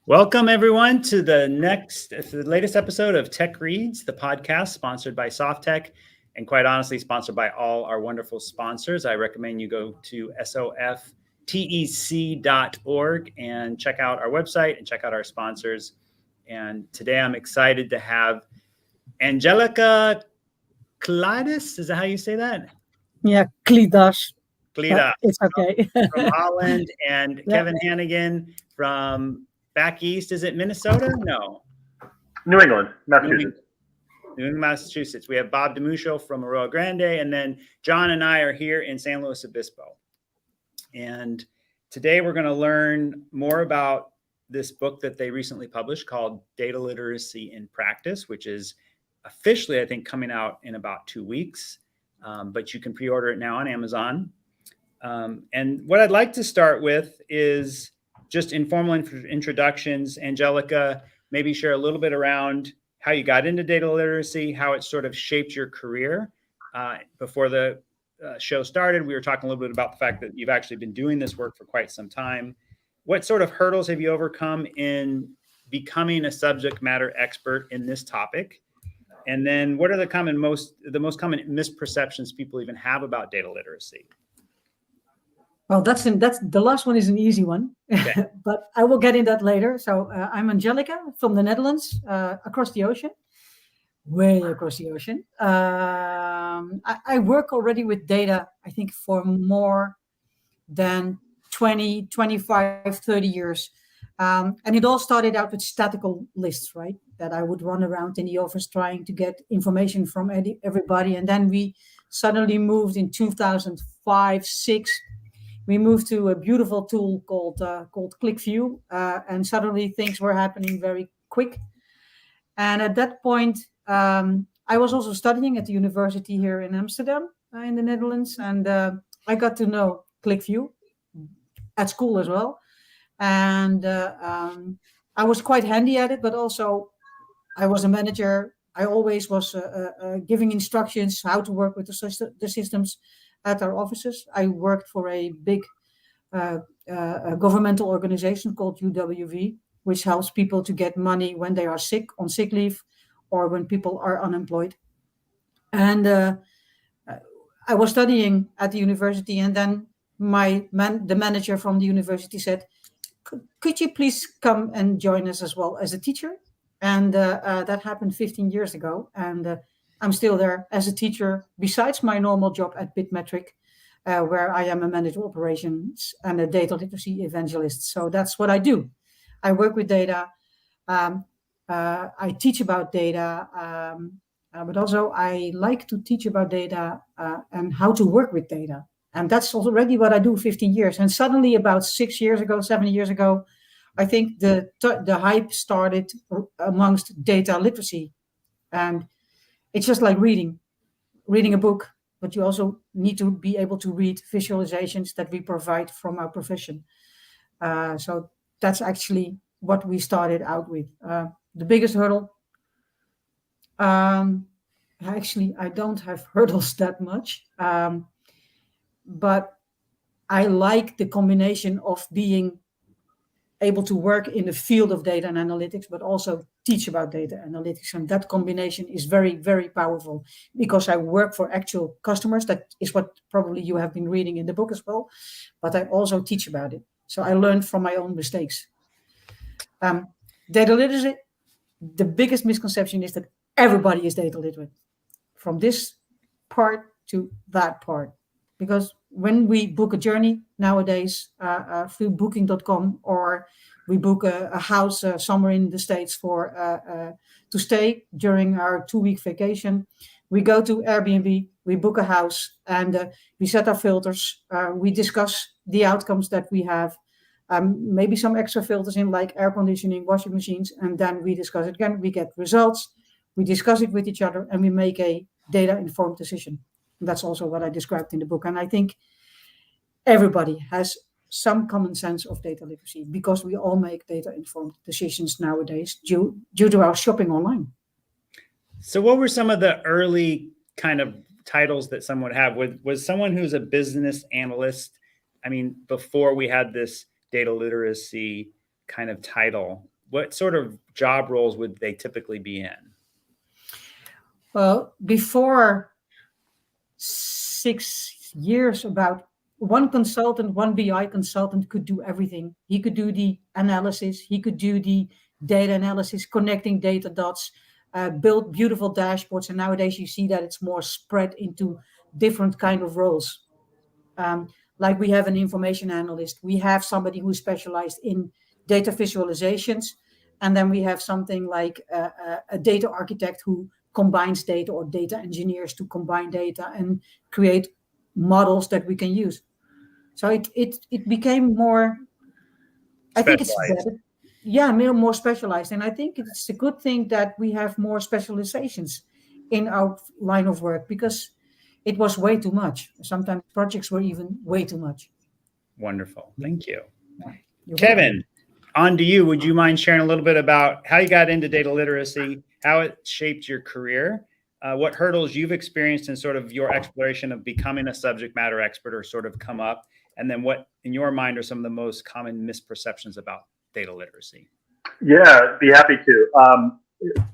Welcome, everyone, to the latest episode of Tech Reads, the podcast sponsored by SoftTech, and quite honestly, sponsored by all our wonderful sponsors. I recommend you go to softec.org and check out our website and check out our sponsors. And today I'm excited to have Angelika Klidas. Is that how you say that? Yeah, Klidas. Klidas. It's okay. From Holland, and Yeah. Kevin Hanegan from back east. Is it Minnesota? No. New England, Massachusetts. New England, Massachusetts. We have Bob DeMuccio from Arroyo Grande, and then John and I are here in San Luis Obispo. And today we're going to learn more about this book that they recently published called Data Literacy in Practice, which is officially, I think, coming out in about 2 weeks. But you can pre-order it now on Amazon. And what I'd like to start with is just informal introductions. Angelika, maybe share a little bit around how you got into data literacy, how it sort of shaped your career. Before the show started, we were talking a little bit about the fact that you've actually been doing this work for quite some time. What sort of hurdles have you overcome in becoming a subject matter expert in this topic? And then what are the most common misperceptions people even have about data literacy? Well, that's the last one is an easy one, Okay. but I will get in that later. So I'm Angelika from the Netherlands, across the ocean, way across the ocean. I work already with data, I think, for more than 20, 25, 30 years. And it all started out with statistical lists, right? That I would run around in the office trying to get information from everybody. And then we suddenly moved in 2005, 6. We moved to a beautiful tool called ClickView, and suddenly things were happening very quick. And at that point, I was also studying at the university here in Amsterdam, in the Netherlands, and I got to know ClickView at school as well. And I was quite handy at it, but also I was a manager. I always was giving instructions how to work with the systems at our offices. I worked for a big governmental organization called UWV, which helps people to get money when they are sick, on sick leave, or when people are unemployed. And I was studying at the university, and then the manager from the university said, could you please come and join us as well as a teacher? And that happened 15 years ago. And I'm still there as a teacher, besides my normal job at Bitmetric, where I am a manager of operations and a data literacy evangelist. So that's what I do. I work with data. I teach about data, but also I like to teach about data and how to work with data. And that's already what I do 15 years. And suddenly about 7 years ago, I think the hype started amongst data literacy. And it's just like reading a book, but you also need to be able to read visualizations that we provide from our profession. So that's actually what we started out with. The biggest hurdle, actually, I don't have hurdles that much, but I like the combination of being able to work in the field of data and analytics, but also teach about data analytics. And that combination is very, very powerful because I work for actual customers. That is what probably you have been reading in the book as well. But I also teach about it. So I learned from my own mistakes. Data literacy, the biggest misconception is that everybody is data literate, from this part to that part. Because when we book a journey nowadays through booking.com, or we book a house somewhere in the States to stay during our 2-week vacation, we go to Airbnb, we book a house, and we set our filters. We discuss the outcomes that we have, maybe some extra filters in like air conditioning, washing machines, and then we discuss it again. We get results, we discuss it with each other, and we make a data-informed decision. That's also what I described in the book. And I think everybody has some common sense of data literacy because we all make data-informed decisions nowadays due to our shopping online. So what were some of the early kind of titles that someone would have? Was someone who's a business analyst, I mean, before we had this data literacy kind of title, what sort of job roles would they typically be in? Well, before 6 years, about one consultant, one BI consultant could do everything. He could do the analysis, he could do the data analysis, connecting data dots, build beautiful dashboards. And nowadays you see that it's more spread into different kind of roles. Like we have an information analyst, we have somebody who is specialized in data visualizations, and then we have something like a data architect who combines data, or data engineers to combine data and create models that we can use. So it became more, I think it's better. Yeah, more specialized. And I think it's a good thing that we have more specializations in our line of work, because it was way too much. Sometimes projects were even way too much. Wonderful. Thank you. You're Kevin, on to you. Would you mind sharing a little bit about how you got into data literacy, how it shaped your career, what hurdles you've experienced in sort of your exploration of becoming a subject matter expert or sort of come up, and then what in your mind are some of the most common misperceptions about data literacy? Yeah, be happy to.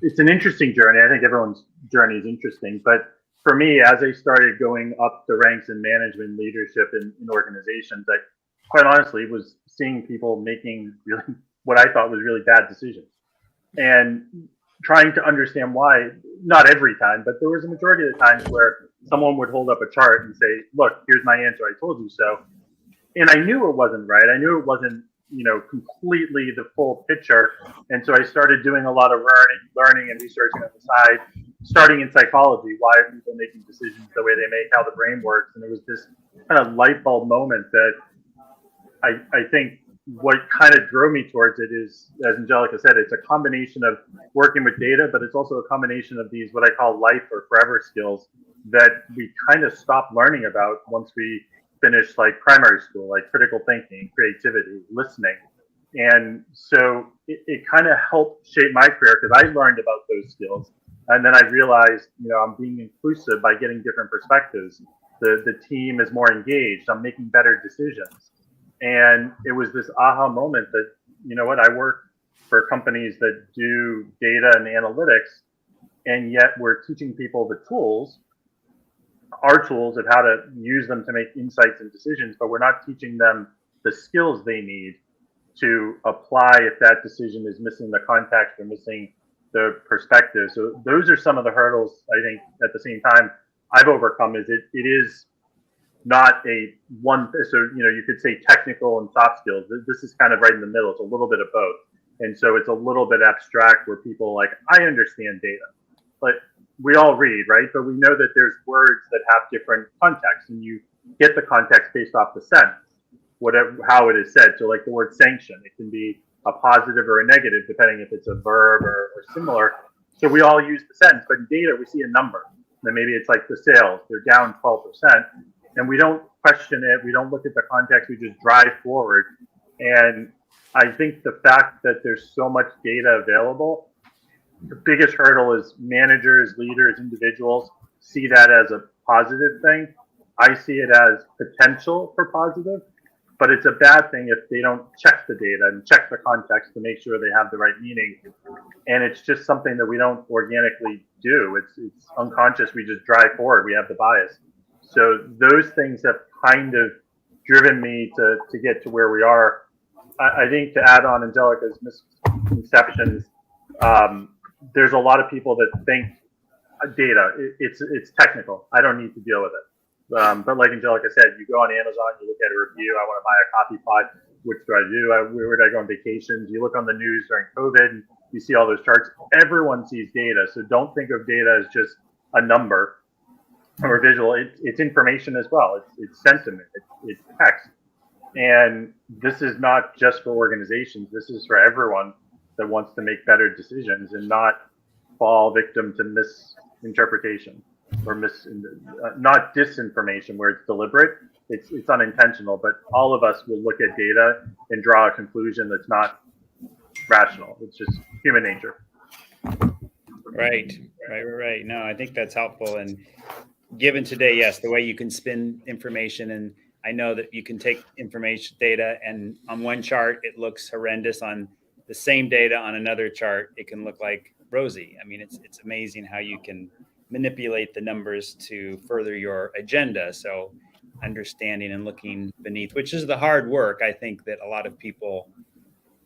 It's an interesting journey. I think everyone's journey is interesting, but for me, as I started going up the ranks in management leadership in organizations, I quite honestly was seeing people making really what I thought was really bad decisions, and trying to understand why. Not every time, but there was a majority of the times where someone would hold up a chart and say, "Look, here's my answer. I told you so." And I knew it wasn't right. I knew it wasn't, completely the full picture. And so I started doing a lot of learning and researching on the side, starting in psychology. Why are people making decisions the way they make, how the brain works? And it was this kind of light bulb moment that I think what kind of drove me towards it is, as Angelika said, it's a combination of working with data, but it's also a combination of these, what I call life or forever skills that we kind of stopped learning about once we finished like primary school, like critical thinking, creativity, listening. And so it kind of helped shape my career because I learned about those skills. And then I realized, I'm being inclusive by getting different perspectives. The team is more engaged. I'm making better decisions. And it was this aha moment that, I work for companies that do data and analytics, and yet we're teaching people the tools, our tools of how to use them to make insights and decisions, but we're not teaching them the skills they need to apply if that decision is missing the context or missing the perspective. So those are some of the hurdles I think at the same time I've overcome. Is it is not a one, so you could say technical and soft skills. This is kind of right in the middle. It's a little bit of both. And so it's a little bit abstract where people like, I understand data, but we all read, right? But we know that there's words that have different contexts, and you get the context based off the sentence, whatever, how it is said. So like the word sanction, it can be a positive or a negative, depending if it's a verb or similar. So we all use the sentence, but in data, we see a number. Then maybe it's like the sales, they're down 12%. And we don't question it. We don't look at the context. We just drive forward. And I think the fact that there's so much data available, the biggest hurdle is managers, leaders, individuals see that as a positive thing. I see it as potential for positive, but it's a bad thing if they don't check the data and check the context to make sure they have the right meaning. And it's just something that we don't organically do. It's unconscious. We just drive forward. We have the bias. So those things have kind of driven me to get to where we are. I think to add on Angelika's misconceptions, there's a lot of people that think data, it's technical. I don't need to deal with it. But like Angelika said, you go on Amazon, you look at a review, I want to buy a coffee pot. Which do I do? Where do I go on vacations? You look on the news during COVID, and you see all those charts. Everyone sees data. So don't think of data as just a number or visual. It's information as well. It's sentiment. It's text. And this is not just for organizations. This is for everyone that wants to make better decisions and not fall victim to misinterpretation or not disinformation where it's deliberate. It's unintentional, but all of us will look at data and draw a conclusion that's not rational. It's just human nature. Right. No, I think that's helpful. And given today, yes, the way you can spin information, and I know that you can take information data and on one chart, it looks horrendous. On the same data on another chart, it can look like rosy. I mean, it's amazing how you can manipulate the numbers to further your agenda. So understanding and looking beneath, which is the hard work, I think, that a lot of people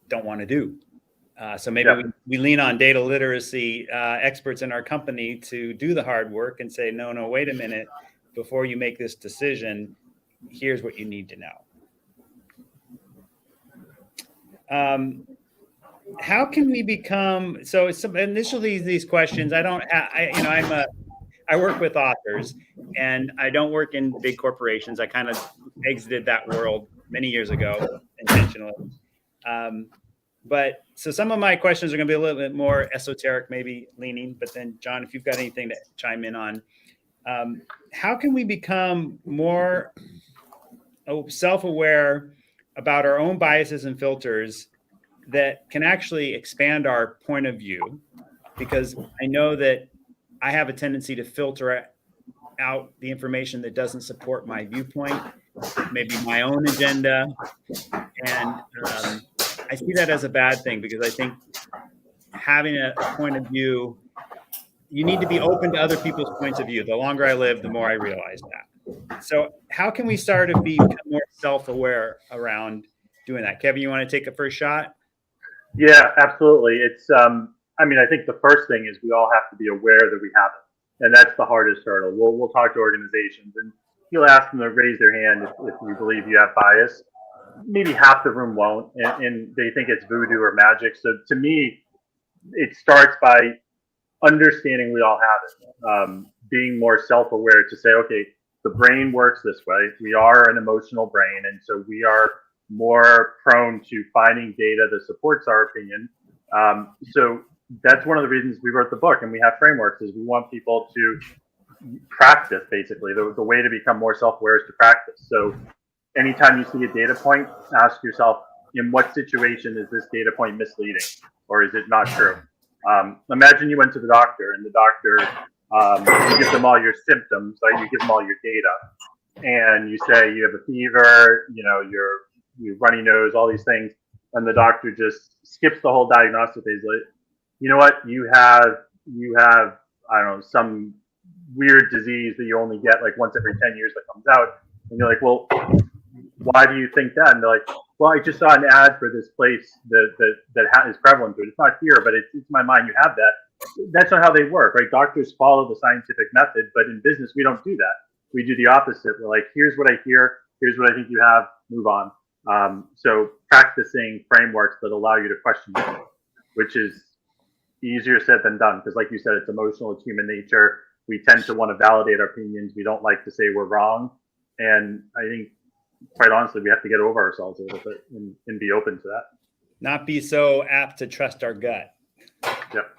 don't want to do. So maybe we lean on data literacy experts in our company to do the hard work and say, no, wait a minute, before you make this decision, here's what you need to know. How can we become, so initially these questions, I work with authors, and I don't work in big corporations. I kind of exited that world many years ago intentionally. But so some of my questions are going to be a little bit more esoteric, maybe leaning, but then John, if you've got anything to chime in on, how can we become more self-aware about our own biases and filters that can actually expand our point of view? Because I know that I have a tendency to filter out the information that doesn't support my viewpoint, maybe my own agenda. And I see that as a bad thing, because I think having a point of view, you need to be open to other people's points of view. The longer I live, the more I realize that. So how can we start to be more self-aware around doing that? Kevin, you want to take a first shot? Yeah, absolutely. It's, I think the first thing is we all have to be aware that we have it. And that's the hardest hurdle. We'll talk to organizations, and you'll ask them to raise their hand if you believe you have bias. Maybe half the room won't, and they think it's voodoo or magic. So to me, it starts by understanding we all have it. Being more self-aware to say, okay, the brain works this way. We are an emotional brain, and so we are more prone to finding data that supports our opinion. So that's one of the reasons we wrote the book, and we have frameworks, is we want people to practice. Basically, the way to become more self-aware is to practice. So anytime you see a data point, ask yourself, in what situation is this data point misleading, or is it not true? Imagine you went to the doctor, and the doctor, you give them all your symptoms, right? You give them all your data, and you say you have a fever, your runny nose, all these things, and the doctor just skips the whole diagnostic phase. Like, you know what? You have, I don't know, some weird disease that you only get like once every 10 years that comes out, and you're like, well, why do you think that? And they're like, well, I just saw an ad for this place that is prevalent to it. It's not here, but it's in my mind. You have that. That's not how they work, right? Doctors follow the scientific method, but in business, we don't do that. We do the opposite. We're like, here's what I hear. Here's what I think you have. Move on. So practicing frameworks that allow you to question it, which is easier said than done, because like you said, it's emotional, it's human nature. We tend to want to validate our opinions. We don't like to say we're wrong. And I think, quite honestly, we have to get over ourselves a little bit and be open to that. Not be so apt to trust our gut. Yep.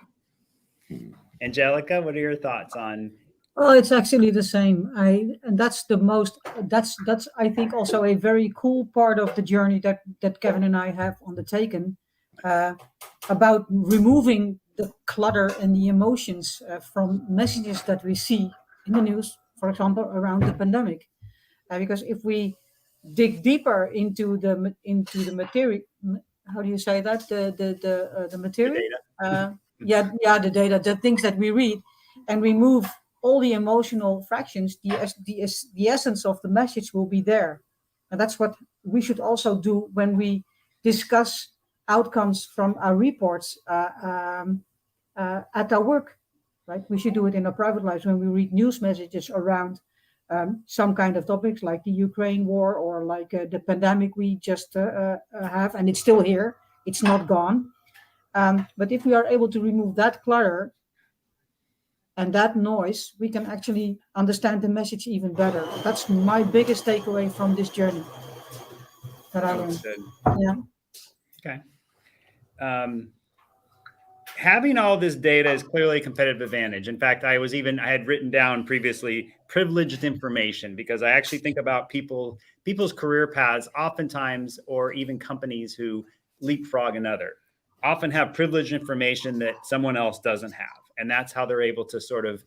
Angelika, what are your thoughts on? Oh, it's actually the same. And that's I think also a very cool part of the journey that Kevin and I have undertaken, about removing the clutter and the emotions from messages that we see in the news, for example, around the pandemic. Because if we dig deeper into the material, how do you say that? The material? The data. The data, the things that we read, and remove all the emotional fractions, the essence of the message will be there. And that's what we should also do when we discuss outcomes from our reports at our work, right? We should do it in our private lives when we read news messages around some kind of topics like the Ukraine war, or like the pandemic we just have, and it's still here. It's not gone. But if we are able to remove that clutter and that noise, we can actually understand the message even better. That's my biggest takeaway from this journey that I learned. Yeah. Okay. Having all this data is clearly a competitive advantage. In fact, I had written down previously privileged information, because I actually think about people's career paths oftentimes, or even companies who leapfrog another, often have privileged information that someone else doesn't have. And that's how they're able to sort of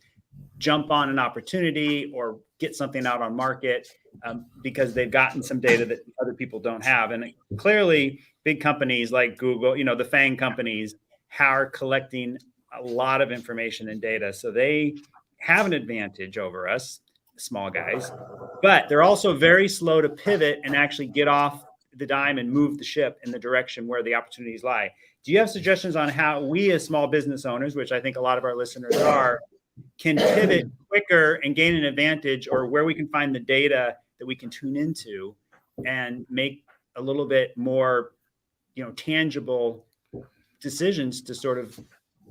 jump on an opportunity or get something out on market because they've gotten some data that other people don't have. And clearly, big companies like Google, the FANG companies, are collecting a lot of information and data. So they have an advantage over us, small guys, but they're also very slow to pivot and actually get off the dime and move the ship in the direction where the opportunities lie. Do you have suggestions on how we as small business owners, which I think a lot of our listeners are, can pivot quicker and gain an advantage, or where we can find the data that we can tune into and make a little bit more, tangible decisions to sort of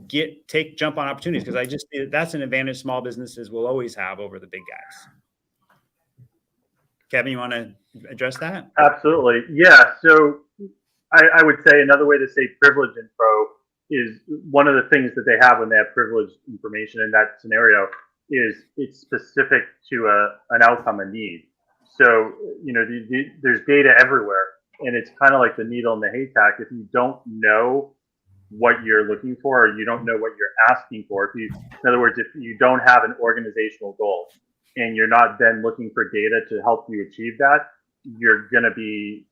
jump on opportunities? Because I just that's an advantage small businesses will always have over the big guys. Kevin, you want to address that? Absolutely. Yeah. So I would say another way to say privilege info is one of the things that they have when they have privileged information in that scenario is it's specific to an outcome, a need. So, there's data everywhere, and it's kind of like the needle in the haystack. If you don't know what you're looking for, or you don't know what you're asking for, in other words, if you don't have an organizational goal and you're not then looking for data to help you achieve that, you're going to be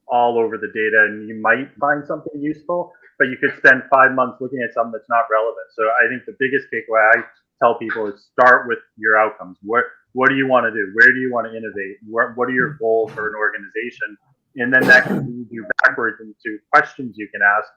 all over the data, and you might find something useful, but you could spend 5 months looking at something that's not relevant. So I think the biggest takeaway I tell people is start with your outcomes. What do you want to do? Where do you want to innovate? What are your goals for an organization? And then that can lead you backwards into questions you can ask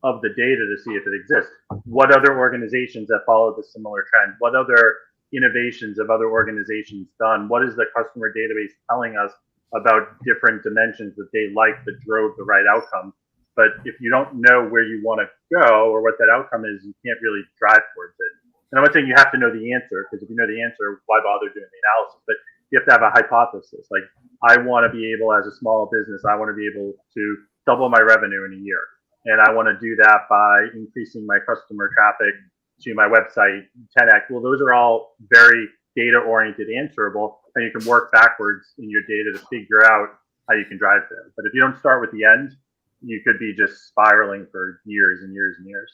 of the data to see if it exists. What other organizations have followed the similar trend? What other innovations have other organizations done? What is the customer database telling us about different dimensions that they like that drove the right outcome? But if you don't know where you want to go or what that outcome is, you can't really drive towards it. And I'm not saying you have to know the answer, because if you know the answer, why bother doing the analysis? But you have to have a hypothesis. Like, I want to be able, as a small business, I want to be able to double my revenue in a year. And I want to do that by increasing my customer traffic to my website 10x. Well, those are all very data-oriented, answerable, and you can work backwards in your data to figure out how you can drive there. But if you don't start with the end, you could be just spiraling for years and years and years.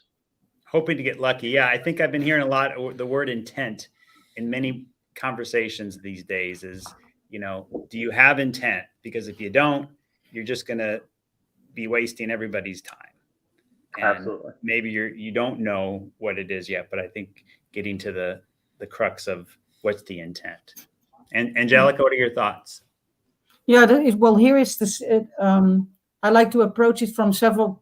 Hoping to get lucky. Yeah, I think I've been hearing a lot of the word intent in many conversations these days is, do you have intent? Because if you don't, you're just going to be wasting everybody's time. And absolutely. Maybe you don't know what it is yet, but I think getting to the crux of what's the intent. And Angelika, what are your thoughts? Yeah, here is this. I like to approach it from several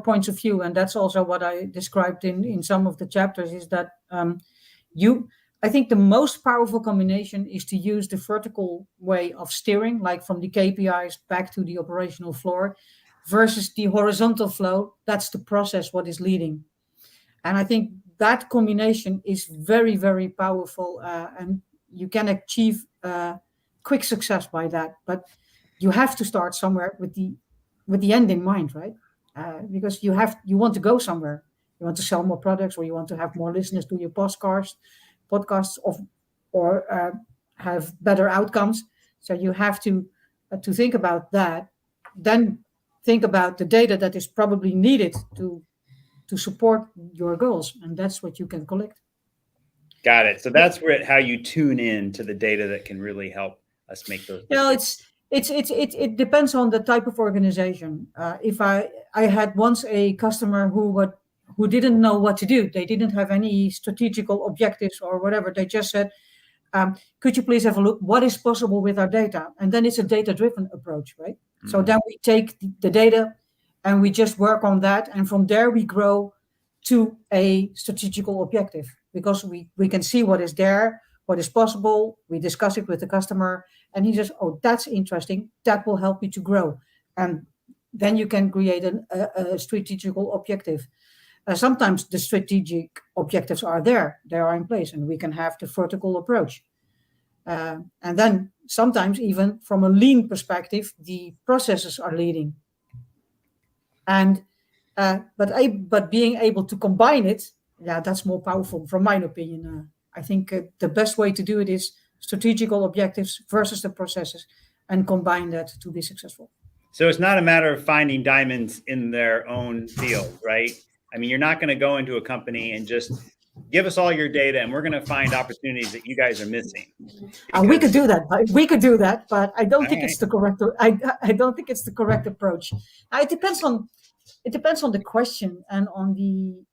points of view, and that's also what I described in some of the chapters. Is that I think the most powerful combination is to use the vertical way of steering, like from the KPIs back to the operational floor, versus the horizontal flow. That's the process what is leading, and I think that combination is very, very powerful, and you can achieve quick success by that. But you have to start somewhere with the end in mind, right? Because you want to go somewhere. You want to sell more products, or you want to have more listeners to your podcasts, or have better outcomes. So you have to think about that. Then think about the data that is probably needed to support your goals, and that's what you can collect. Got it. So that's how you tune in to the data that can really help us make those. It depends on the type of organization. If I had once a customer who didn't know what to do, they didn't have any strategical objectives or whatever. They just said, "Could you please have a look? What is possible with our data?" And then it's a data-driven approach, right? Mm-hmm. So then we take the data and we just work on that, and from there we grow to a strategical objective, because we can see what is there, what is possible. We discuss it with the customer, and he says, "Oh, that's interesting. That will help you to grow." And then you can create a strategical objective. Sometimes the strategic objectives are there; they are in place, and we can have the vertical approach. And then sometimes, even from a lean perspective, the processes are leading. And but being able to combine it, that's more powerful, from my opinion. I think the best way to do it is strategical objectives versus the processes, and combine that to be successful. So it's not a matter of finding diamonds in their own field, right? I mean, you're not going to go into a company and just give us all your data and we're going to find opportunities that you guys are missing. We could do that. We could do that, but I don't think right. it's the correct. I don't think it's the correct approach. It depends on the question and on the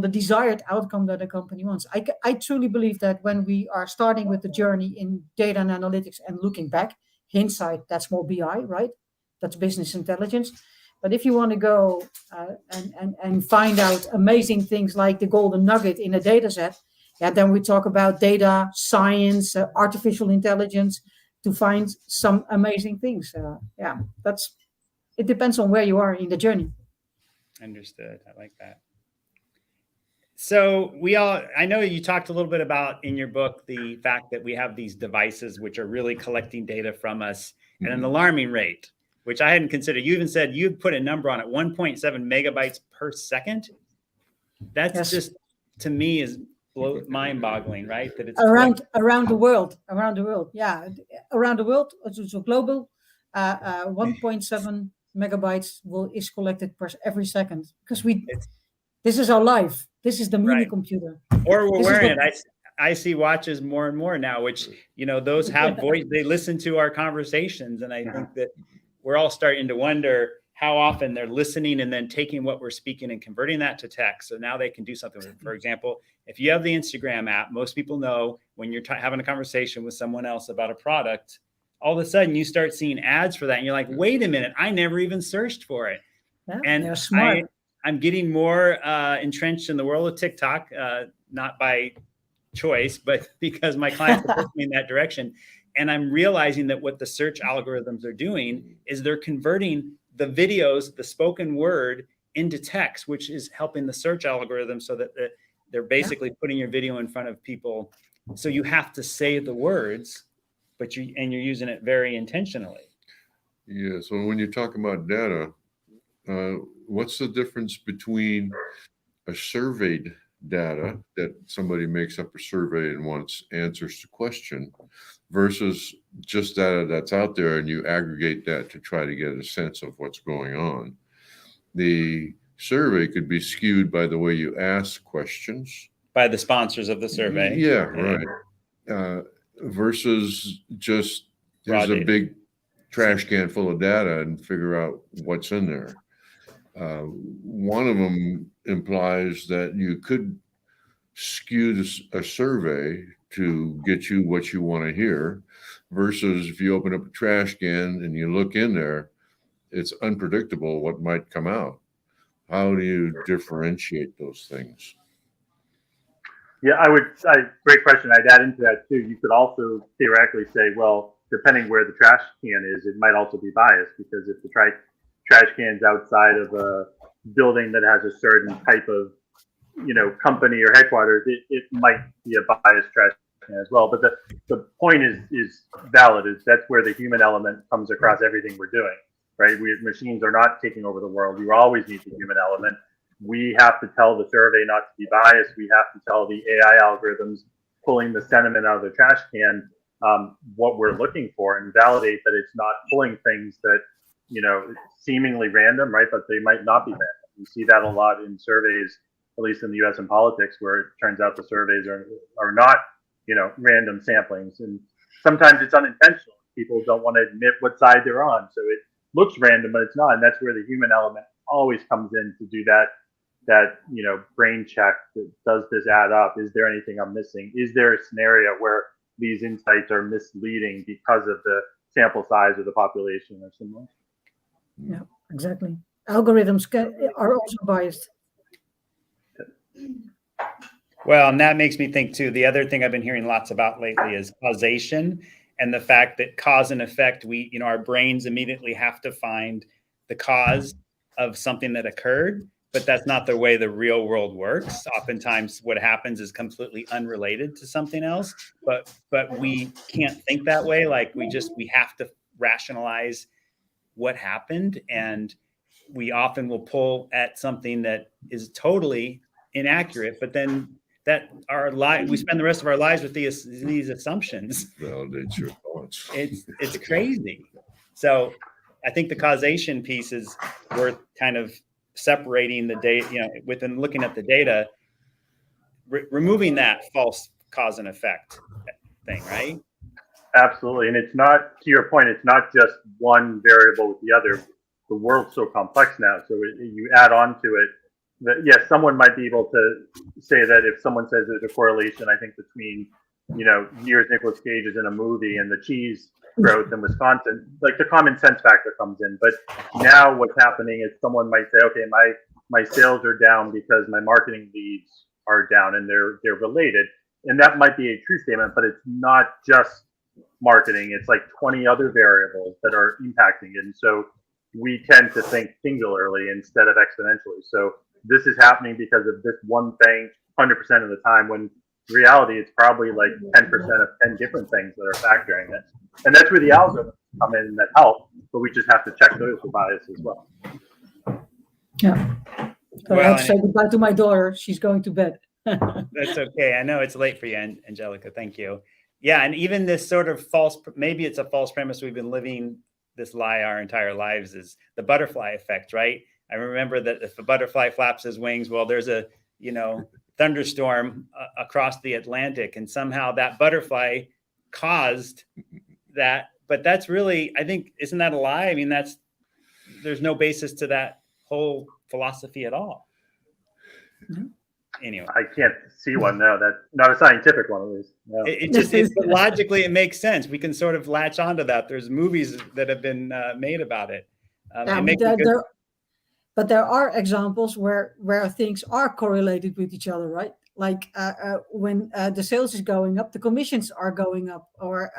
desired outcome that a company wants. I truly believe that when we are starting with the journey in data and analytics and looking back, hindsight, that's more BI, right? That's business intelligence. But if you want to go and find out amazing things like the golden nugget in a data set, then we talk about data science, artificial intelligence to find some amazing things. It depends on where you are in the journey. Understood. I like that. So I know you talked a little bit about in your book, the fact that we have these devices which are really collecting data from us at an alarming rate, which I hadn't considered. You even said you'd put a number on it, 1.7 megabytes per second. That's just, to me, is mind-boggling, right? That it's around the world. Yeah, around the world. So global, 1.7 megabytes is collected every second because this is our life. This is the mini computer. Or we're wearing it. I see watches more and more now, which, those have voice. They listen to our conversations. And I think that we're all starting to wonder how often they're listening and then taking what we're speaking and converting that to text. So now they can do something with it. For example, if you have the Instagram app, most people know when you're having a conversation with someone else about a product, all of a sudden you start seeing ads for that. And you're like, wait a minute, I never even searched for it. Yeah, and they're smart. I'm getting more entrenched in the world of TikTok, not by choice, but because my clients are pushing me in that direction. And I'm realizing that what the search algorithms are doing is they're converting the videos, the spoken word, into text, which is helping the search algorithm so that they're basically putting your video in front of people. So you have to say the words, but you're using it very intentionally. Yeah. So when you're talking about data, what's the difference between a surveyed data that somebody makes up a survey and wants answers to question versus just data that's out there and you aggregate that to try to get a sense of what's going on? The survey could be skewed by the way you ask questions. By the sponsors of the survey. Yeah, right. Versus just here's a big trash can full of data and figure out what's in there. One of them implies that you could skew a survey to get you what you want to hear, versus if you open up a trash can and you look in there, it's unpredictable what might come out. How do you differentiate those things? Yeah, great question. I'd add into that too. You could also theoretically say, well, depending where the trash can is, it might also be biased, because if the trash can's outside of a building that has a certain type of, company or headquarters, it might be a biased trash can as well. But the point is valid. That's where the human element comes across everything we're doing, right? Machines are not taking over the world. You always need the human element. We have to tell the survey not to be biased. We have to tell the AI algorithms pulling the sentiment out of the trash can what we're looking for, and validate that it's not pulling things that, seemingly random, right? But they might not be random. You see that a lot in surveys, at least in the US and politics, where it turns out the surveys are not, random samplings. And sometimes it's unintentional. People don't want to admit what side they're on. So it looks random, but it's not. And that's where the human element always comes in to do that brain check. Does this add up? Is there anything I'm missing? Is there a scenario where these insights are misleading because of the sample size of the population or similar? Yeah, exactly. Algorithms are also biased. Well, and that makes me think too, the other thing I've been hearing lots about lately is causation, and the fact that cause and effect, our brains immediately have to find the cause of something that occurred, but that's not the way the real world works. Oftentimes what happens is completely unrelated to something else, but we can't think that way. Like we have to rationalize what happened, and we often will pull at something that is totally inaccurate, but then we spend the rest of our lives with these assumptions. Validates your thoughts. It's crazy. So I think the causation piece is worth kind of separating the data, within looking at the data. removing that false cause and effect thing, right? Absolutely. And it's not, to your point, it's not just one variable with the other. The world's so complex now. So you add on to it that, yes, someone might be able to say that if someone says there's a correlation, I think, between, years Nicolas Cage is in a movie and the cheese growth in Wisconsin, like the common sense factor comes in. But now what's happening is someone might say, okay, my sales are down because my marketing leads are down, and they're related. And that might be a true statement, but it's not just marketing. It's like 20 other variables that are impacting it. And so we tend to think singularly instead of exponentially. So this is happening because of this one thing 100% of the time, when in reality it's probably like 10% of 10 different things that are factoring it. And that's where the algorithms come in that help, but we just have to check those for bias as well. Yeah. So I have to say goodbye to my daughter. She's going to bed. That's okay. I know it's late for you, Angelika. Thank you. Yeah. And even this sort of maybe it's a false premise we've been living this lie our entire lives, is the butterfly effect, right? I remember that if a butterfly flaps his wings, well, there's a, thunderstorm across the Atlantic, and somehow that butterfly caused that. But that's really, I think, isn't that a lie? I mean, there's no basis to that whole philosophy at all. Mm-hmm. Anyway, I can't see one. No, that's not a scientific one, at least. No. But logically, it makes sense. We can sort of latch onto that. There's movies that have been made about it. But there are examples where things are correlated with each other, right? Like when the sales is going up, the commissions are going up, or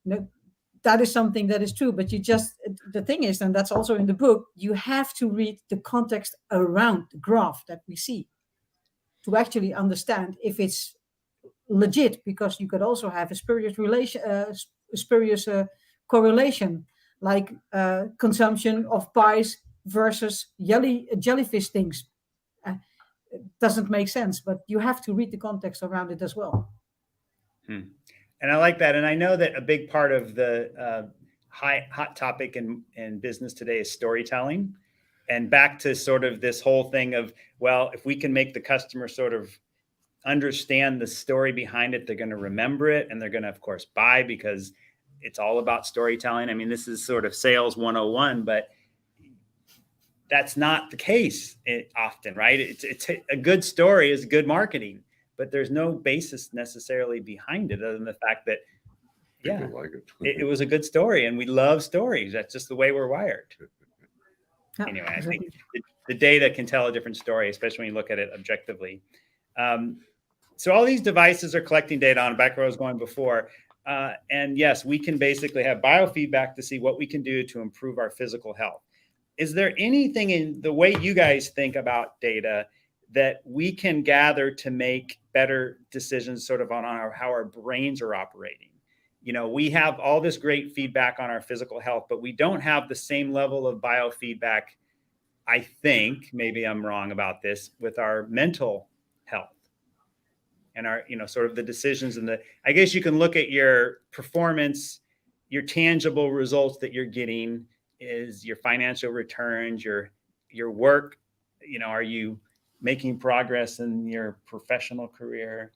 that is something that is true. But the thing is, and that's also in the book, you have to read the context around the graph that we see to actually understand if it's legit, because you could also have a spurious correlation, like consumption of pies versus jellyfish things. It doesn't make sense, but you have to read the context around it as well. And I like that. And I know that a big part of the hot topic in business today is storytelling. And back to sort of this whole thing of, well, if we can make the customer sort of understand the story behind it, they're going to remember it, and they're going to, of course, buy, because it's all about storytelling. I mean, this is sort of sales 101, but that's not the case often, right? It's a good story is good marketing, but there's no basis necessarily behind it, other than the fact that, it was a good story, and we love stories. That's just the way we're wired. Yeah, anyway, I think the data can tell a different story, especially when you look at it objectively. So all these devices are collecting data on, back where I was going before. And yes, we can basically have biofeedback to see what we can do to improve our physical health. Is there anything in the way you guys think about data that we can gather to make better decisions sort of on how our brains are operating? We have all this great feedback on our physical health, but we don't have the same level of biofeedback, I think, maybe I'm wrong about this, with our mental health and our, sort of the decisions. And I guess you can look at your performance, your tangible results that you're getting is your financial returns, your work. Are you making progress in your professional career?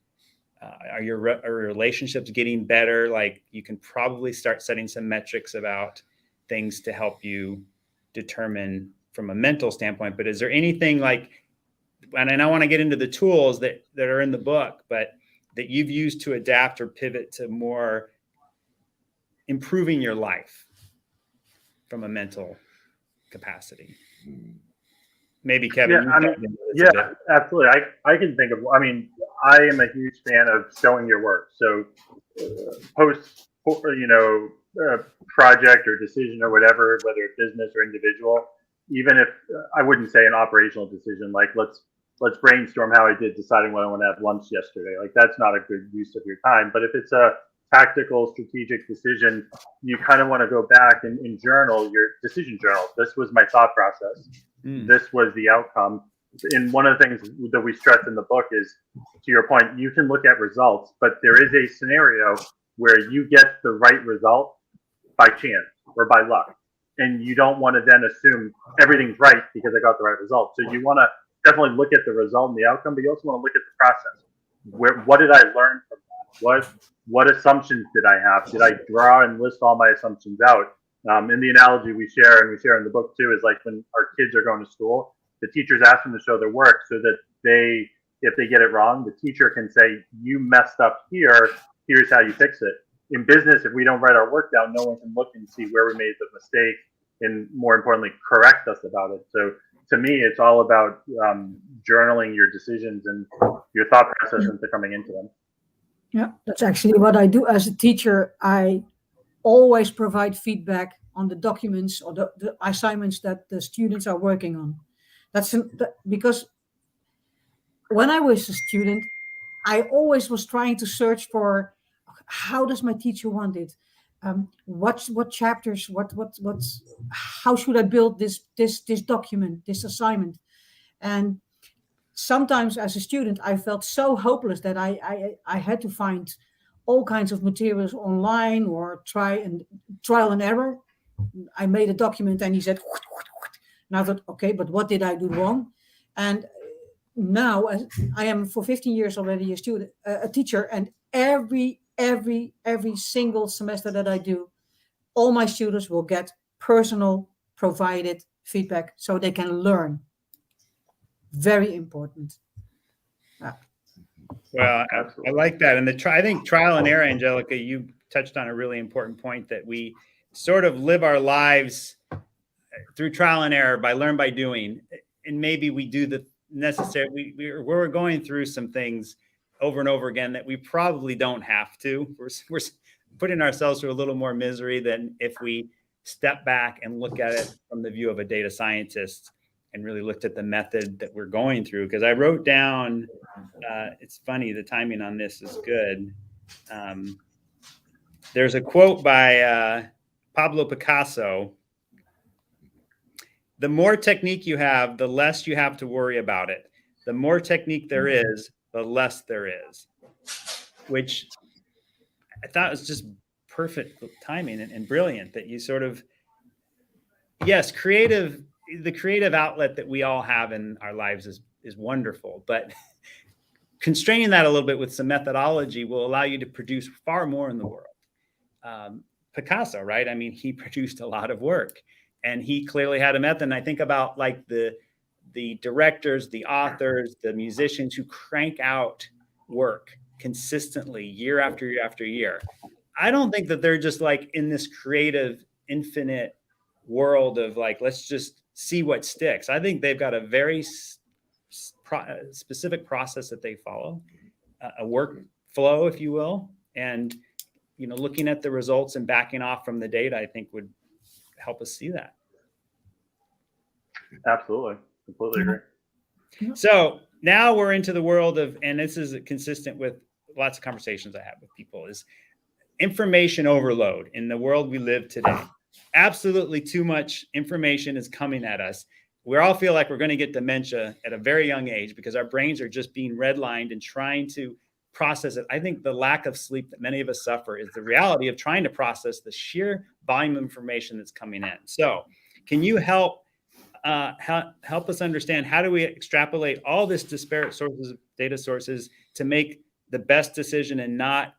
Are your relationships getting better? Like, you can probably start setting some metrics about things to help you determine from a mental standpoint. But is there anything like, and I want to get into the tools that are in the book, but that you've used to adapt or pivot to more improving your life from a mental capacity? Maybe Kevin. Absolutely. I can think of, I am a huge fan of showing your work. So post, project or decision or whatever, whether it's business or individual, even if I wouldn't say an operational decision, like let's brainstorm how I did deciding what I want to have lunch yesterday. Like, that's not a good use of your time. But if it's a tactical, strategic decision, you kind of want to go back and journal your decision journal. This was my thought process. This was the outcome. And one of the things that we stress in the book is, to your point, you can look at results, but there is a scenario where you get the right result by chance or by luck. And you don't want to then assume everything's right because I got the right result. So you want to definitely look at the result and the outcome, but you also want to look at the process. What did I learn from that? What assumptions did I have? Did I draw and list all my assumptions out? And the analogy we share in the book too, is like when our kids are going to school, the teachers ask them to show their work so that if they get it wrong, the teacher can say, you messed up here, here's how you fix it. In business, if we don't write our work down, no one can look and see where we made the mistake and, more importantly, correct us about it. So to me, it's all about journaling your decisions and your thought process into coming into them. Yeah, that's actually what I do as a teacher. I always provide feedback on the documents or the assignments that the students are working on. Because when I was a student, I always was trying to search for, how does my teacher want it? What chapters? How should I build this document, this assignment? And sometimes as a student, I felt so hopeless that I had to find all kinds of materials online or trial and error. I made a document and he said, and I thought, okay, but what did I do wrong? And now I am for 15 years already a teacher, and every single semester that I do, all my students will get personal provided feedback so they can learn. Very important. Well, I like that. And I think trial and error, Angelika, you touched on a really important point, that we sort of live our lives through trial and error, learn by doing. And maybe we do the necessary, we're going through some things over and over again that we probably don't have to. We're putting ourselves through a little more misery than if we step back and look at it from the view of a data scientist and really looked at the method that we're going through. Because I wrote down, it's funny, the timing on this is good. There's a quote by Pablo Picasso: the more technique you have, the less you have to worry about it. The more technique there is, the less there is. Which I thought was just perfect timing and brilliant, that you sort of, yes, the creative outlet that we all have in our lives is wonderful, but constraining that a little bit with some methodology will allow you to produce far more in the world. Picasso, right? I mean, he produced a lot of work, and he clearly had a method. And I think about like the directors, the authors, the musicians who crank out work consistently year after year after year. I don't think that they're just like in this creative, infinite world of like, let's just see what sticks. I think they've got a very specific process that they follow, a workflow, if you will. And, looking at the results and backing off from the data, I think would help us see that. Absolutely. Completely agree. So now we're into the world of, and this is consistent with lots of conversations I have with people, is information overload in the world we live today. Absolutely too much information is coming at us. We all feel like we're going to get dementia at a very young age because our brains are just being redlined and trying to process it. I think the lack of sleep that many of us suffer is the reality of trying to process the sheer volume of information that's coming in. So can you help us understand, how do we extrapolate all this disparate sources of data sources to make the best decision and not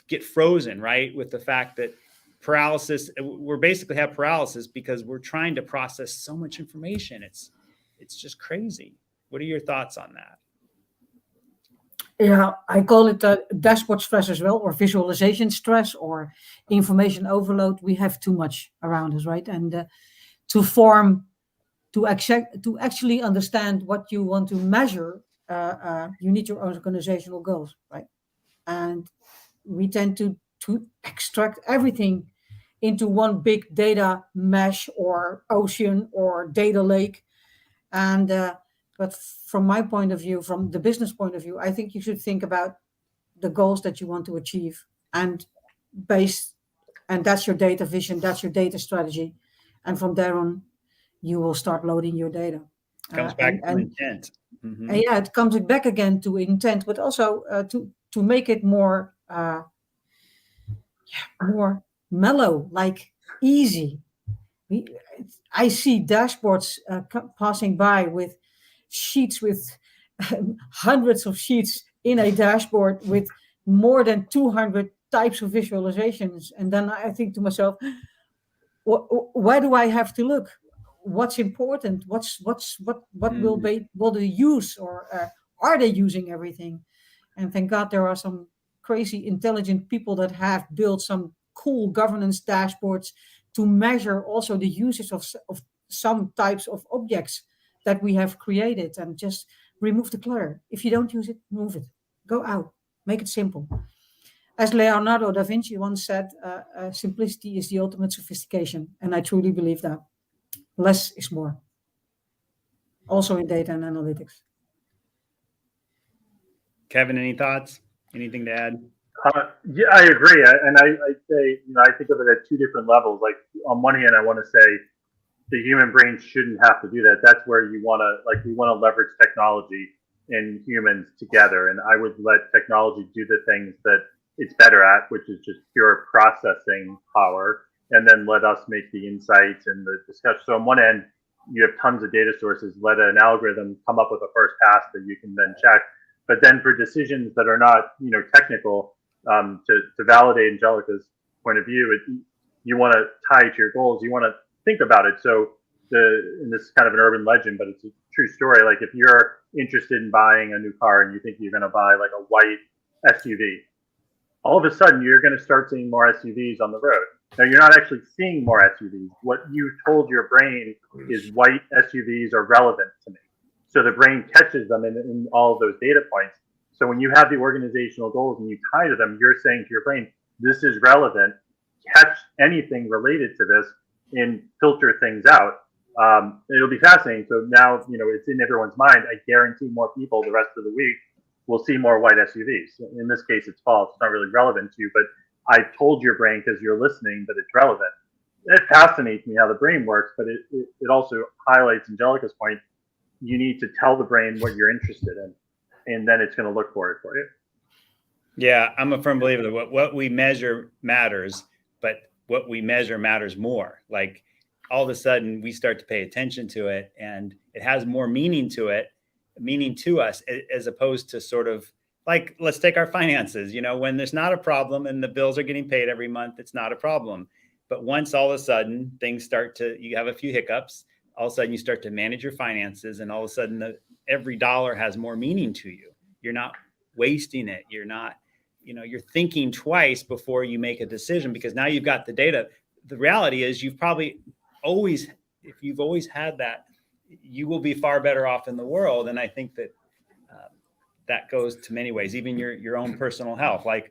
get frozen, right? With the fact that we basically have paralysis because we're trying to process so much information. It's just crazy. What are your thoughts on that? Yeah, I call it dashboard stress as well, or visualization stress, or information overload. We have too much around us, right? And to actually understand what you want to measure, you need your own organizational goals, right? And we tend to extract everything into one big data mesh or ocean or data lake. And but from my point of view, from the business point of view, I think you should think about the goals that you want to achieve, and that's your data vision, that's your data strategy. And from there on, you will start loading your data. Comes back to intent. Mm-hmm. And yeah, it comes back again to intent, but also to make it more mellow, like easy. I see dashboards passing by with sheets with hundreds of sheets in a dashboard with more than 200 types of visualizations. And then I think to myself, why do I have to look? What's important? What will they use, or are they using everything? And thank God there are some crazy intelligent people that have built some cool governance dashboards to measure also the usage of some types of objects that we have created, and just remove the clutter. If you don't use it, move it. Go out. Make it simple. As Leonardo da Vinci once said, simplicity is the ultimate sophistication. And I truly believe that. Less is more. Also in data and analytics. Kevin, any thoughts? Anything to add? Yeah, I agree. And I'd say, I think of it at two different levels. Like, on one hand, I want to say the human brain shouldn't have to do that. That's where we want to leverage technology and humans together. And I would let technology do the things that it's better at, which is just pure processing power, and then let us make the insights and the discussion. So on one end, you have tons of data sources, let an algorithm come up with a first pass that you can then check. But then for decisions that are not, technical, to validate Angelika's point of view, you want to tie it to your goals. You want to think about it. So and this is kind of an urban legend, but it's a true story. Like, if you're interested in buying a new car and you think you're going to buy like a white SUV, all of a sudden you're going to start seeing more SUVs on the road. Now, you're not actually seeing more SUVs. What you told your brain is white SUVs are relevant to me. So the brain catches them in all of those data points. So when you have the organizational goals and you tie to them, you're saying to your brain, this is relevant, catch anything related to this and filter things out. It'll be fascinating. So now, it's in everyone's mind. I guarantee more people the rest of the week will see more white SUVs. In this case, it's false. It's not really relevant to you, but I told your brain, because you're listening, that it's relevant. It fascinates me how the brain works, but it also highlights Angelika's point. You need to tell the brain what you're interested in, and then it's going to look for it for you. Yeah, I'm a firm believer that what we measure matters, but what we measure matters more. Like, all of a sudden we start to pay attention to it, and it has more meaning to us, as opposed to sort of like, let's take our finances. When there's not a problem and the bills are getting paid every month, it's not a problem. But once all of a sudden you have a few hiccups, all of a sudden you start to manage your finances, and all of a sudden every dollar has more meaning to you. You're not wasting it. You're not, you're thinking twice before you make a decision, because now you've got the data. The reality is if you've always had that, you will be far better off in the world. And I think that that goes to many ways, even your own personal health. Like,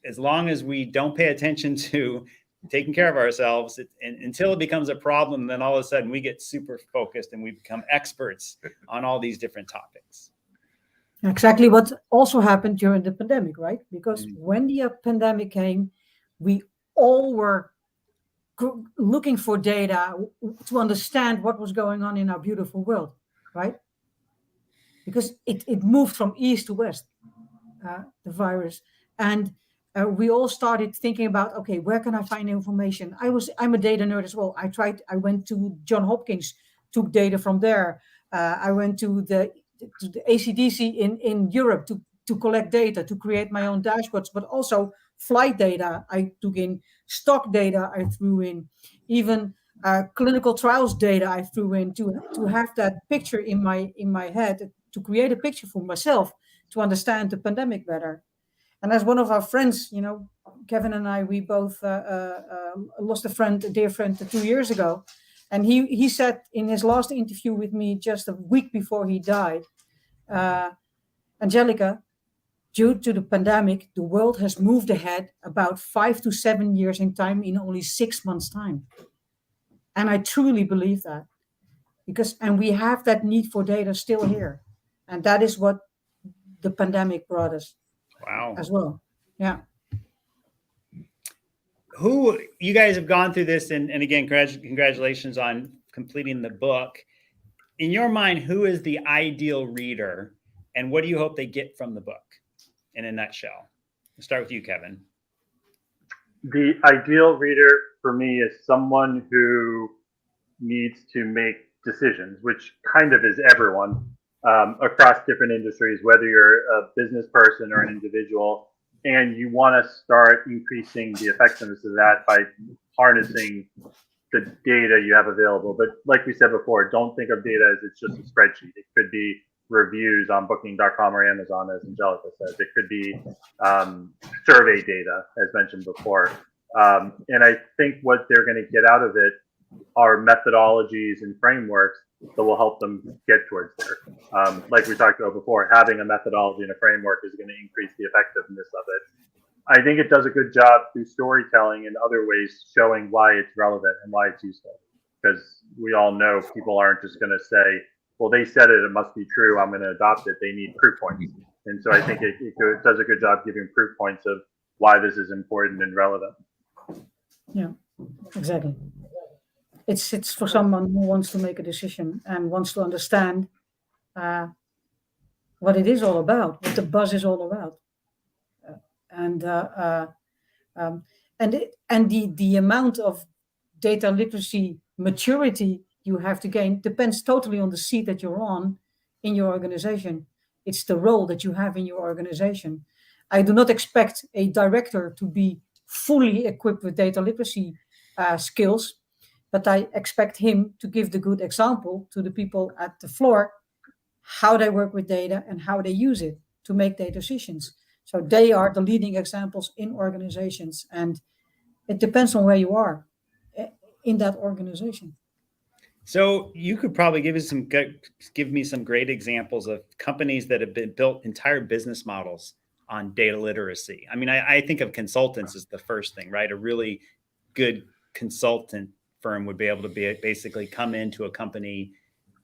as long as we don't pay attention to taking care of ourselves until it becomes a problem, then all of a sudden we get super focused and we become experts on all these different topics. Exactly what also happened during the pandemic, right? Because when the pandemic came, we all were looking for data to understand what was going on in our beautiful world, right? Because it moved from east to west, the virus. And we all started thinking about, okay, where can I find information? I'm a data nerd as well. I went to Johns Hopkins, took data from there. I went to the ACDC in Europe to collect data, to create my own dashboards, but also flight data I took in, stock data I threw in, even clinical trials data I threw in to have that picture in my head, to create a picture for myself, to understand the pandemic better. And as one of our friends, Kevin and I, we both lost a dear friend 2 years ago. And he said in his last interview with me just a week before he died, Angelika, due to the pandemic, the world has moved ahead about 5 to 7 years in time in only 6 months' time. And I truly believe that, and we have that need for data still here. And that is what the pandemic brought us. Wow. As well. Yeah. You guys have gone through this, and again, congratulations on completing the book. In your mind, who is the ideal reader, and what do you hope they get from the book in a nutshell? We'll start with you, Kevin. The ideal reader for me is someone who needs to make decisions, which kind of is everyone across different industries, whether you're a business person or an individual, and you want to start increasing the effectiveness of that by harnessing the data you have available. But like we said before, don't think of data as it's just a spreadsheet. It could be reviews on booking.com or Amazon, as Angelika says. It could be survey data, as mentioned before. And I think what they're going to get out of it are methodologies and frameworks that will help them get towards there. Like we talked about before, having a methodology and a framework is going to increase the effectiveness of it. I think it does a good job through storytelling and other ways showing why it's relevant and why it's useful. Because we all know people aren't just going to say, well, they said it, it must be true, I'm going to adopt it. They need proof points. And so I think it does a good job giving proof points of why this is important and relevant. Yeah, exactly. It's for someone who wants to make a decision and wants to understand what it is all about, what the buzz is all about. And the amount of data literacy maturity you have to gain depends totally on the seat that you're on in your organization. It's the role that you have in your organization. I do not expect a director to be fully equipped with data literacy skills, but I expect him to give the good example to the people at the floor, how they work with data and how they use it to make their decisions. So they are the leading examples in organizations, and it depends on where you are in that organization. So you could probably give me some great examples of companies that have been built entire business models on data literacy. I mean, I think of consultants as the first thing, right? A really good consultant firm would be able to basically come into a company,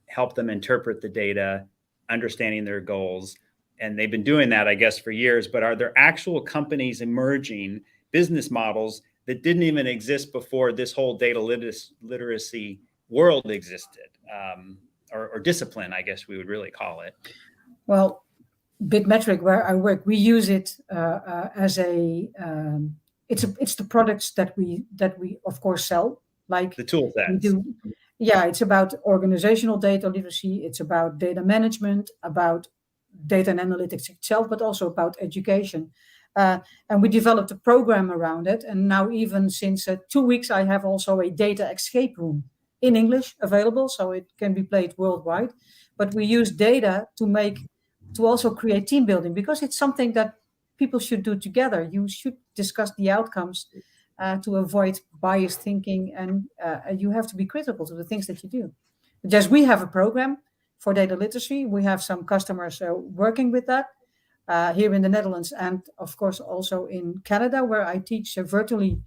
help them interpret the data, understanding their goals. And they've been doing that, I guess, for years. But are there actual companies emerging, business models that didn't even exist before this whole data literacy world existed, or discipline, I guess we would really call it? Well, Bitmetric, where I work, we use it as it's the products that we of course sell, like the tool sets. We do. Yeah, it's about organizational data literacy. It's about data management, about data and analytics itself, but also about education. And we developed a program around it. And now, even since 2 weeks, I have also a data escape room in English available, so it can be played worldwide. But we use data to also create team building, because it's something that people should do together. You should discuss the outcomes to avoid biased thinking, and you have to be critical to the things that you do. Just we have a program for data literacy. We have some customers working with that here in the Netherlands, and of course also in Canada, where I teach virtually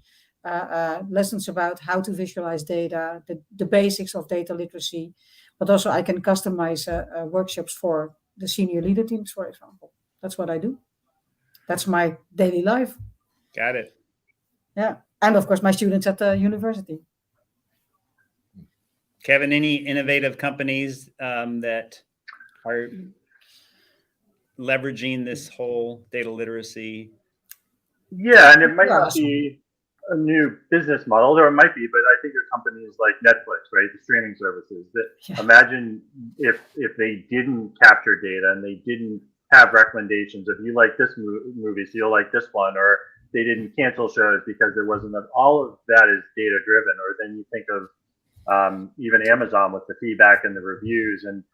lessons about how to visualize data, the basics of data literacy, but also I can customize workshops for the senior leader teams, for example. That's what I do. That's my daily life. Got it. Yeah. And of course, my students at the university. Kevin, any innovative companies that are leveraging this whole data literacy? Yeah, and it might not be a new business model, or it might be, but I think there are companies like Netflix, right? The streaming services that imagine if they didn't capture data and they didn't have recommendations of, you like this movie, so you'll like this one, or they didn't cancel shows because there wasn't all of that is data driven. Or then you think of even Amazon with the feedback and the reviews, and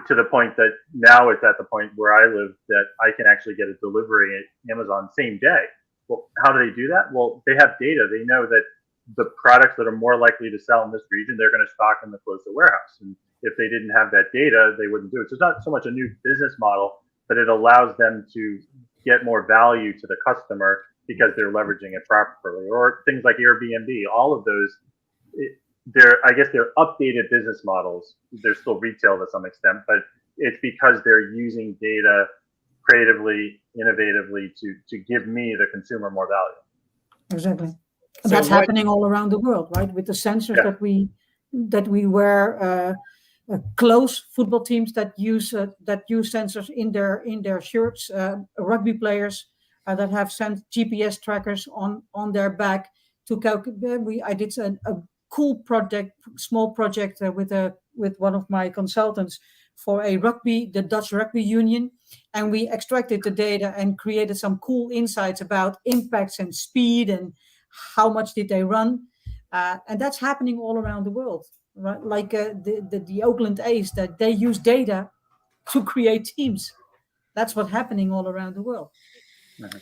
to the point that now it's at the point where I live that I can actually get a delivery at Amazon same day. Well, how do they do that? Well, they have data. They know that the products that are more likely to sell in this region, they're going to stock in the closer warehouse. And if they didn't have that data, they wouldn't do it. So it's not so much a new business model, but it allows them to get more value to the customer because they're leveraging it properly. Or things like Airbnb, all of those, they're updated business models. They're still retail to some extent, but it's because they're using data creatively, innovatively to give me, the consumer, more value. Exactly. So that's happening all around the world, right? With the sensors that we wear, close football teams that use sensors in their shirts, rugby players that have sent GPS trackers on their back I did a cool project, small project with one of my consultants for the Dutch Rugby Union, and we extracted the data and created some cool insights about impacts and speed and how much did they run, and that's happening all around the world, right? Like the Oakland A's, that they use data to create teams. That's what's happening all around the world.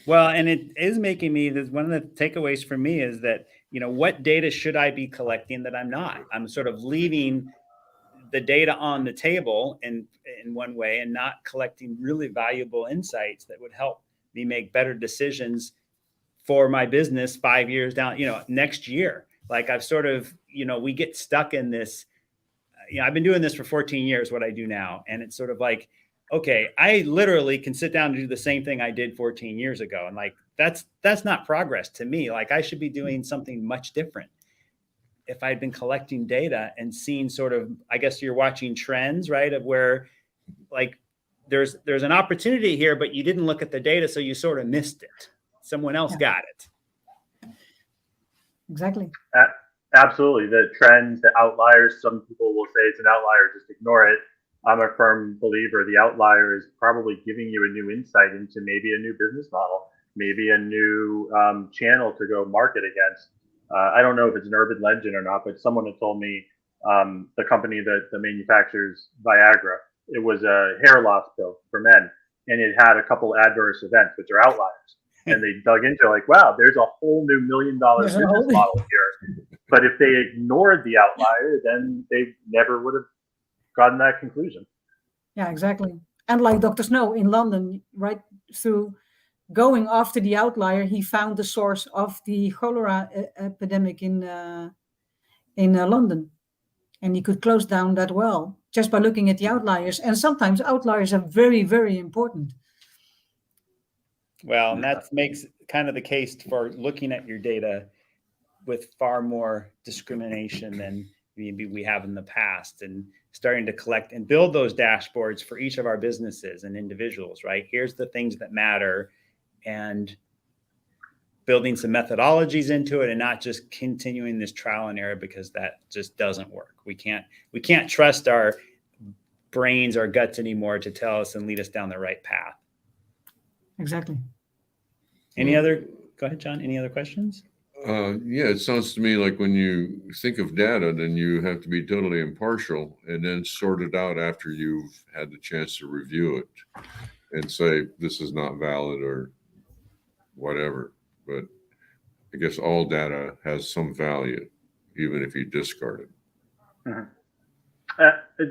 Well, and it is making me, one of the takeaways for me is that, what data should I be collecting that I'm not? I'm sort of leaving the data on the table in one way and not collecting really valuable insights that would help me make better decisions for my business 5 years down, next year. Like I've sort of, we get stuck in this, I've been doing this for 14 years, what I do now. And it's sort of like, okay, I literally can sit down and do the same thing I did 14 years ago. And like, that's not progress to me. Like I should be doing something much different. If I'd been collecting data and seeing sort of, I guess you're watching trends, right? Of where like there's an opportunity here, but you didn't look at the data. So you sort of missed it. Someone else got it. Exactly. Absolutely. The trends, the outliers, some people will say it's an outlier, just ignore it. I'm a firm believer the outlier is probably giving you a new insight into maybe a new business model, maybe a new channel to go market against. I don't know if it's an urban legend or not, but someone had told me the company that manufactures Viagra, it was a hair loss pill for men, and it had a couple adverse events, which are outliers. And they dug into like, wow, there's a whole new $1 million business model here. But if they ignored the outlier, then they never would have gotten that conclusion. Yeah, exactly. And like Dr. Snow in London, right through going after the outlier, he found the source of the cholera epidemic in London, and he could close down that well just by looking at the outliers. And sometimes outliers are very, very important. Well, and that makes kind of the case for looking at your data with far more discrimination than maybe we have in the past, and starting to collect and build those dashboards for each of our businesses and individuals, right? Here's the things that matter, and building some methodologies into it, and not just continuing this trial and error, because that just doesn't work. We can't trust our brains, our guts anymore to tell us and lead us down the right path. Exactly. Go ahead, John. Any other questions? Yeah, it sounds to me like when you think of data, then you have to be totally impartial and then sort it out after you've had the chance to review it and say, this is not valid or whatever. But I guess all data has some value, even if you discard it. Mm-hmm.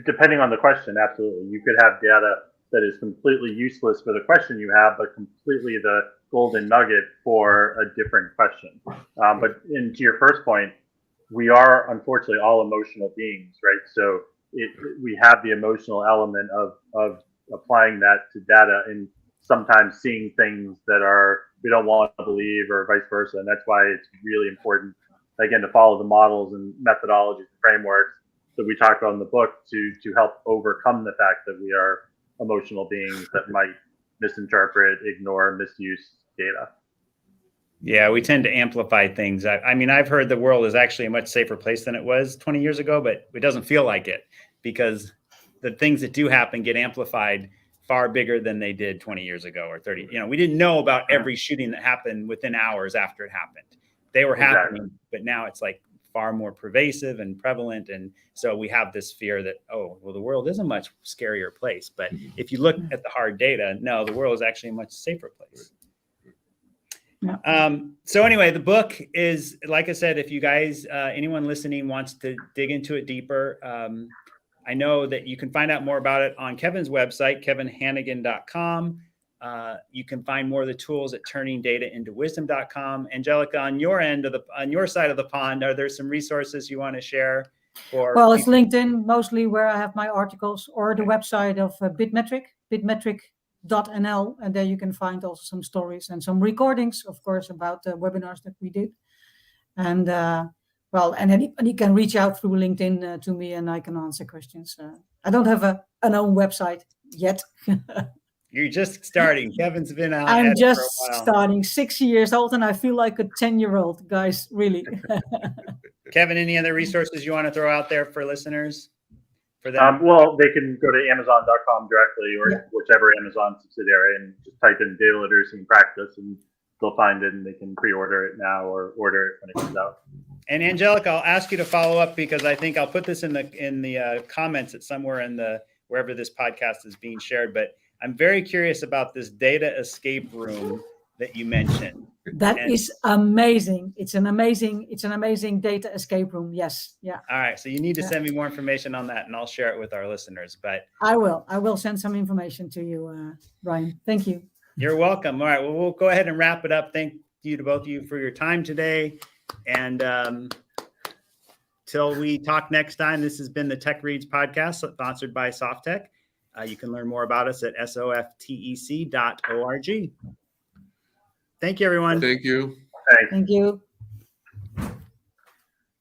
Depending on the question, absolutely. You could have data that is completely useless for the question you have, but completely the golden nugget for a different question. But to your first point, we are unfortunately all emotional beings, right? So we have the emotional element of applying that to data and sometimes seeing things that we don't want to believe, or vice versa. And that's why it's really important, again, to follow the models and methodologies and frameworks that we talk about in the book to help overcome the fact that we are emotional beings that might misinterpret, ignore, misuse data. Yeah, we tend to amplify things. I mean, I've heard the world is actually a much safer place than it was 20 years ago, but it doesn't feel like it, because the things that do happen get amplified far bigger than they did 20 years ago or 30. We didn't know about every shooting that happened within hours after it happened. They were happening, but now it's like far more pervasive and prevalent. And so we have this fear that, oh, well, the world is a much scarier place. But if you look at the hard data, no, the world is actually a much safer place. Yeah. So anyway, the book is, like I said, if you guys, anyone listening wants to dig into it deeper, I know that you can find out more about it on Kevin's website, kevinhanegan.com. You can find more of the tools at turningdataintowisdom.com. Angelika, on your side of the pond, are there some resources you want to share? Well, it's LinkedIn mostly where I have my articles, or the website of bitmetric.nl, and there you can find also some stories and some recordings, of course, about the webinars that we did. And and anybody can reach out through LinkedIn to me, and I can answer questions. I don't have an own website yet. You're just starting. Kevin's been out. I'm at it just for a while. starting, 6 years old, and I feel like a 10-year-old, guys, really. Kevin, any other resources you want to throw out there for listeners? For them? Well, they can go to Amazon.com directly or whichever Amazon subsidiary and just type in data literacy and practice, and they'll find it, and they can pre-order it now or order it when it comes out. And Angelika, I'll ask you to follow up because I think I'll put this in the comments at somewhere in wherever this podcast is being shared. But I'm very curious about this data escape room that you mentioned. That is amazing. It's an amazing data escape room. Yes. Yeah. All right. So you need to send me more information on that, and I'll share it with our listeners. But I will send some information to you, Brian. Thank you. You're welcome. All right. Well, we'll go ahead and wrap it up. Thank you to both of you for your time today. And till we talk next time, this has been the Tech Reads podcast sponsored by Softtech. You can learn more about us at softec.org. Thank you, everyone. Thank you. Thanks. Thank you.